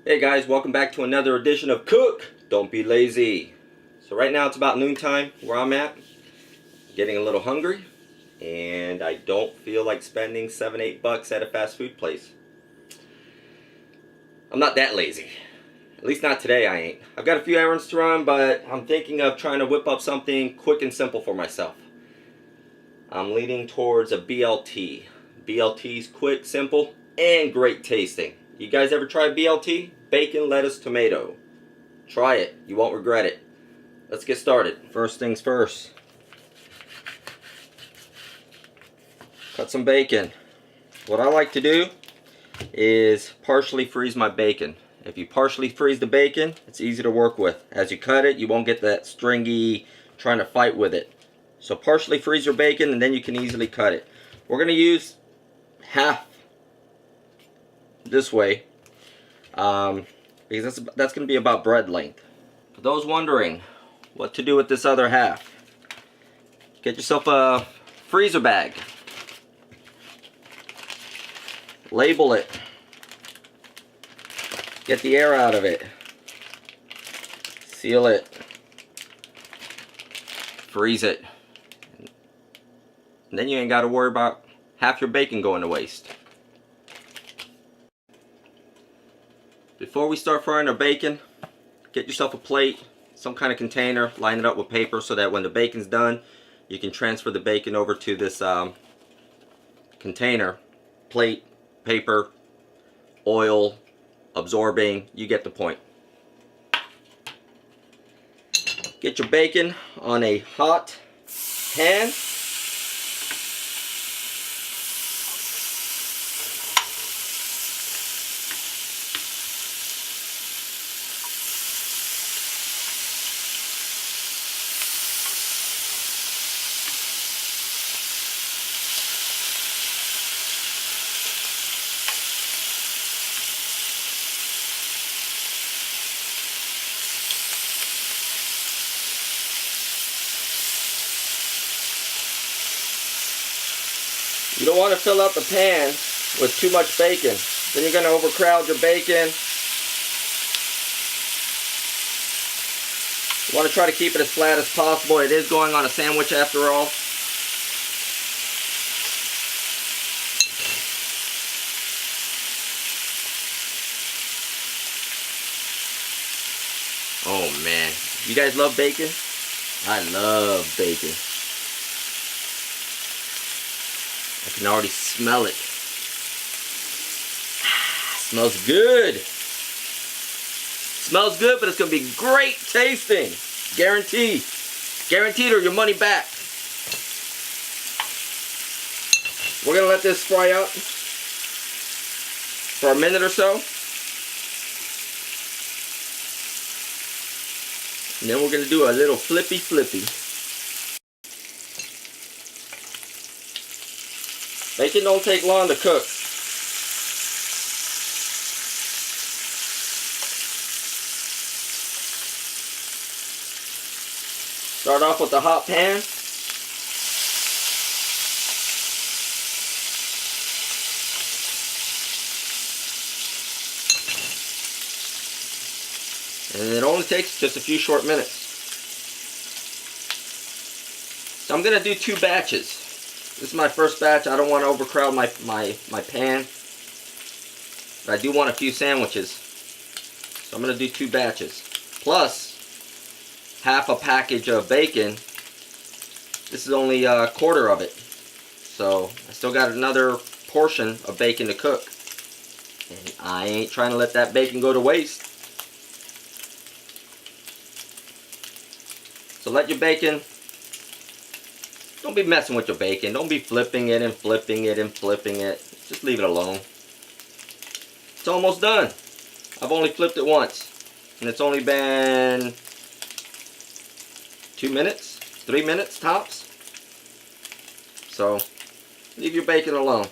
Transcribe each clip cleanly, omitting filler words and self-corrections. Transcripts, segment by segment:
Hey guys, welcome back to another edition of Cook, Don't Be Lazy. So right now it's about noontime where I'm at. Getting a little hungry, and I don't feel like spending $7-8 at a fast food place. I'm not that lazy. At least not today I ain't. I've got a few errands to run, but I'm thinking of trying to whip up something quick and simple for myself. I'm leaning towards a BLT. BLT's quick, simple, and great tasting. You guys ever try BLT? Bacon, lettuce, tomato. Try it. You won't regret it. Let's get started. First things first. Cut some bacon. What I like to do is partially freeze my bacon. If you partially freeze the bacon, it's easy to work with. As you cut it, you won't get that stringy trying to fight with it. So partially freeze your bacon and then you can easily cut it. We're going to use half this way because that's going to be about bread length. For those wondering what to do with this other half, get yourself a freezer bag. Label it. Get the air out of it. Seal it. Freeze it. And then you ain't got to worry about half your bacon going to waste. Before we start frying our bacon, get yourself a plate, some kind of container, line it up with paper so that when the bacon's done, you can transfer the bacon over to this container. Plate, paper, oil, absorbing, you get the point. Get your bacon on a hot pan. You don't want to fill up the pan with too much bacon. Then you're going to overcrowd your bacon. You want to try to keep it as flat as possible. It is going on a sandwich after all. Oh man, you guys love bacon? I love bacon. I can already smell it. Smells good. Smells good, but it's going to be great tasting. Guaranteed. Guaranteed or your money back. We're going to let this fry up for a minute or so. And then we're going to do a little flippy. Bacon don't take long to cook. Start off with the hot pan. And it only takes just a few short minutes. So I'm going to do 2 batches. This is my first batch. I don't want to overcrowd my pan. But I do want a few sandwiches. So I'm going to do 2 batches. Plus, half a package of bacon. This is only a quarter of it. So I still got another portion of bacon to cook. And I ain't trying to let that bacon go to waste. So let your bacon... Don't be messing with your bacon. Don't be flipping it and flipping it and flipping it. Just leave it alone. It's almost done. I've only flipped it once. And it's only been 2 minutes, 3 minutes tops. So, leave your bacon alone.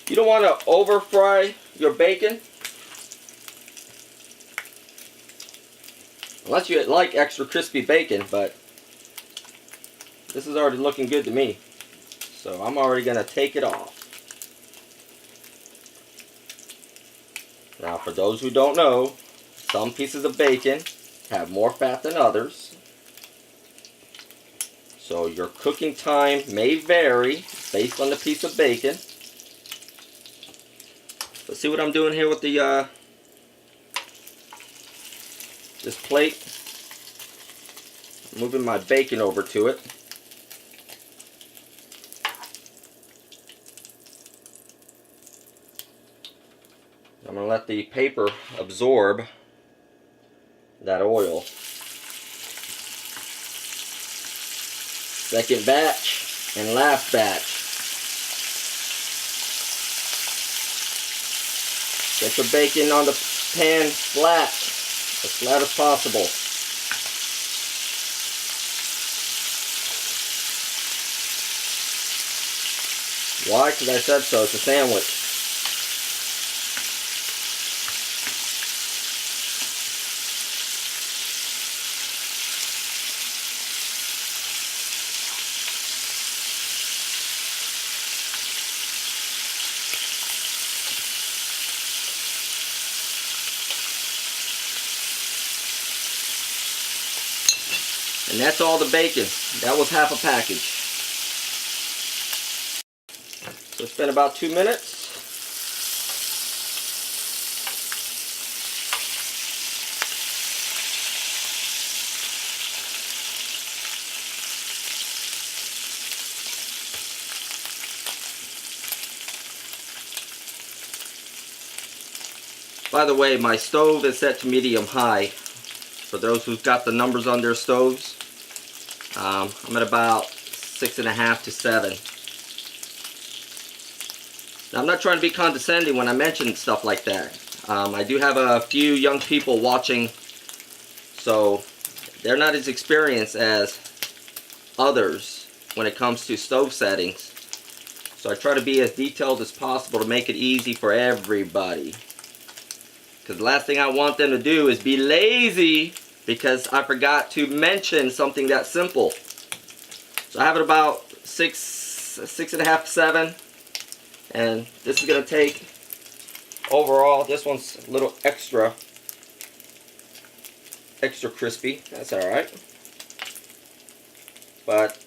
You don't want to over fry your bacon. Unless you like extra crispy bacon, but this is already looking good to me. So I'm already going to take it off. Now, for those who don't know, some pieces of bacon have more fat than others. So your cooking time may vary based on the piece of bacon. Let's see what I'm doing here with the this plate. I'm moving my bacon over to it. I'm going to let the paper absorb that oil. Second batch and last batch. Get your bacon on the pan flat, as flat as possible. Why? Because I said so. It's a sandwich. And that's all the bacon. That was half a package. So it's been about 2 minutes. By the way, my stove is set to medium high. For those who've got the numbers on their stoves, I'm at about 6.5 to 7. Now, I'm not trying to be condescending when I mention stuff like that. I do have a few young people watching, so they're not as experienced as others when it comes to stove settings. So I try to be as detailed as possible to make it easy for everybody. Because the last thing I want them to do is be lazy because I forgot to mention something that simple. So I have it about 6.5, 7. And this is going to take, overall, this one's a little extra crispy. That's alright. But,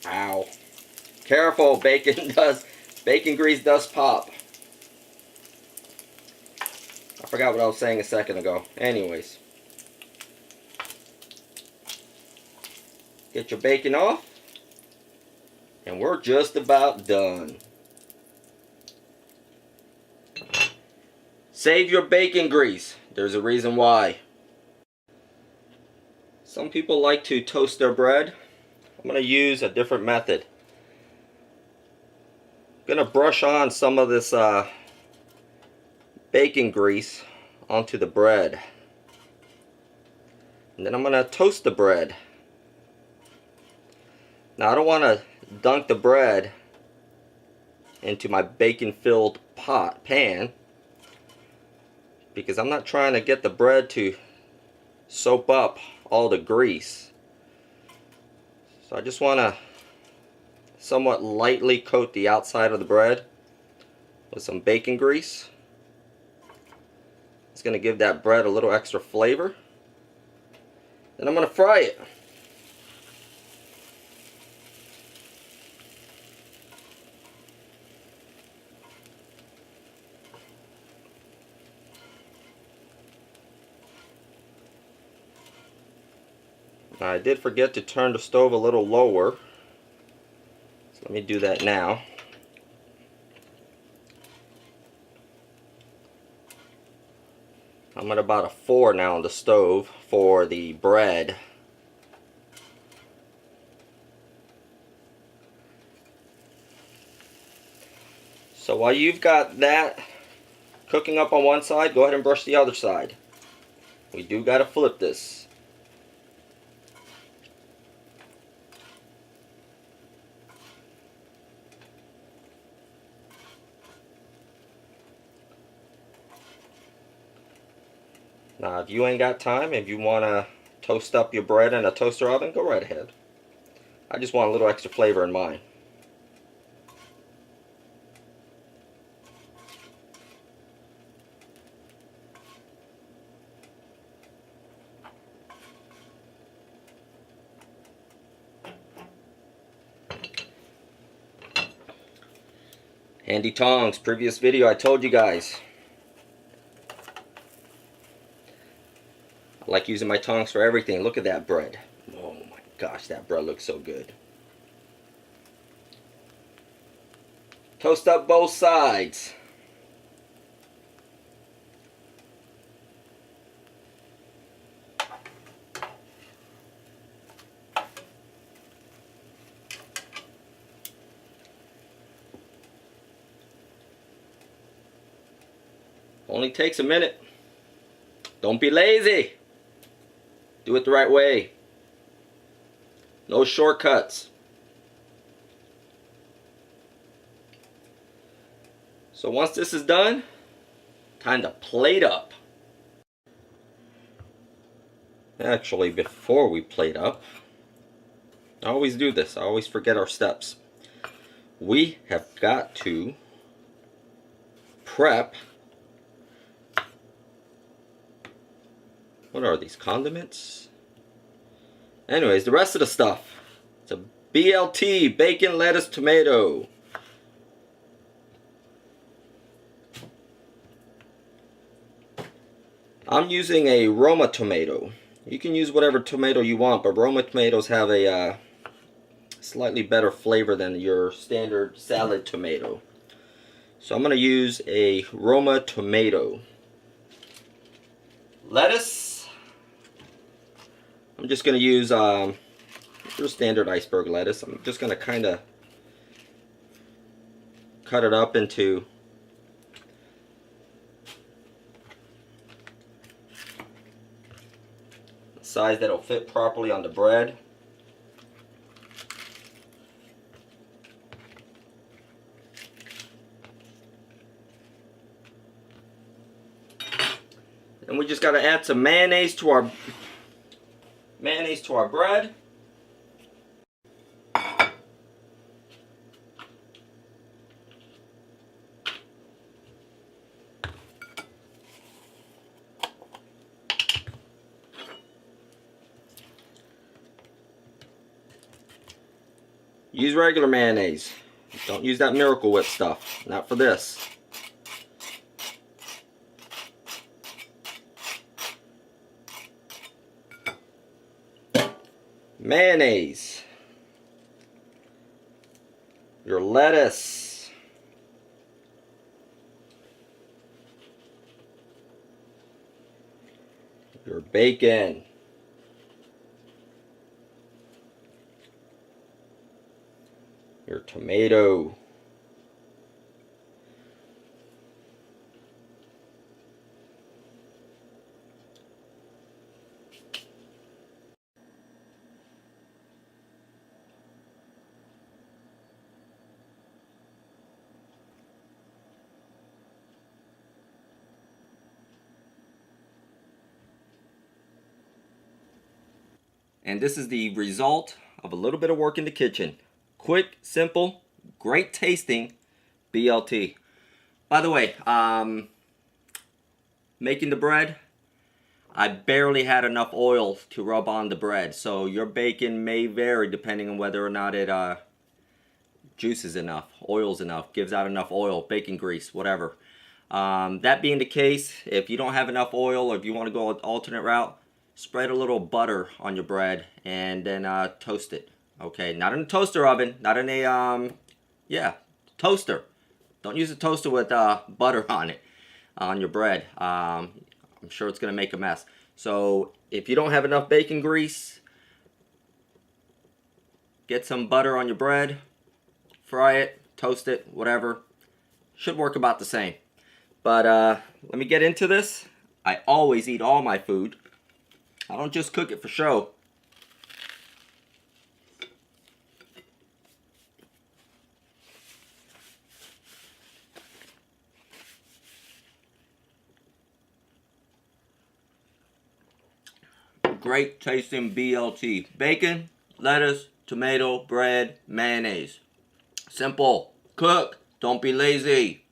ow. Careful, bacon grease does pop. I forgot what I was saying a second ago. Anyways. Get your bacon off. And we're just about done. Save your bacon grease. There's a reason why. Some people like to toast their bread. I'm going to use a different method. I'm going to brush on some of this bacon grease onto the bread. And then I'm going to toast the bread. Now I don't want to dunk the bread into my bacon filled pan, because I'm not trying to get the bread to soak up all the grease. So I just want to somewhat lightly coat the outside of the bread with some bacon grease. It's going to give that bread a little extra flavor. Then I'm going to fry it. Now, I did forget to turn the stove a little lower, so let me do that now. I'm at about a 4 now on the stove for the bread. So while you've got that cooking up on one side, go ahead and brush the other side. We do got to flip this. Now, if you ain't got time, if you want to toast up your bread in a toaster oven, go right ahead. I just want a little extra flavor in mine. Handy tongs. Previous video I told you guys. I like using my tongs for everything. Look at that bread. Oh my gosh, that bread looks so good. Toast up both sides. Only takes a minute. Don't be lazy. Do it the right way. No shortcuts. So once this is done, time to plate up. Actually, before we plate up, I always do this. I always forget our steps. We have got to prep. What are these, condiments? Anyways, the rest of the stuff. It's a BLT, bacon, lettuce, tomato. I'm using a Roma tomato. You can use whatever tomato you want, but Roma tomatoes have a slightly better flavor than your standard salad tomato. So I'm going to use a Roma tomato. Lettuce. I'm just going to use your standard iceberg lettuce. I'm just going to kind of cut it up into a size that'll fit properly on the bread. And we just got to add some mayonnaise to our bread. Use regular mayonnaise. Don't use that Miracle Whip stuff. Not for this. Mayonnaise, your lettuce, your bacon, your tomato, and this is the result of a little bit of work in the kitchen. Quick, simple, great tasting BLT. By the way, making the bread, I barely had enough oil to rub on the bread. So your bacon may vary depending on whether or not it juices enough, oils enough, gives out enough oil, bacon grease, whatever. That being the case, if you don't have enough oil or if you want to go an alternate route, spread a little butter on your bread and then toast it. Okay, not in a toaster oven, not in a, toaster. Don't use a toaster with butter on it, on your bread. I'm sure it's going to make a mess. So if you don't have enough bacon grease, get some butter on your bread, fry it, toast it, whatever. Should work about the same. But let me get into this. I always eat all my food. I don't just cook it for show. Great tasting BLT. Bacon, lettuce, tomato, bread, mayonnaise. Simple. Cook. Don't be lazy.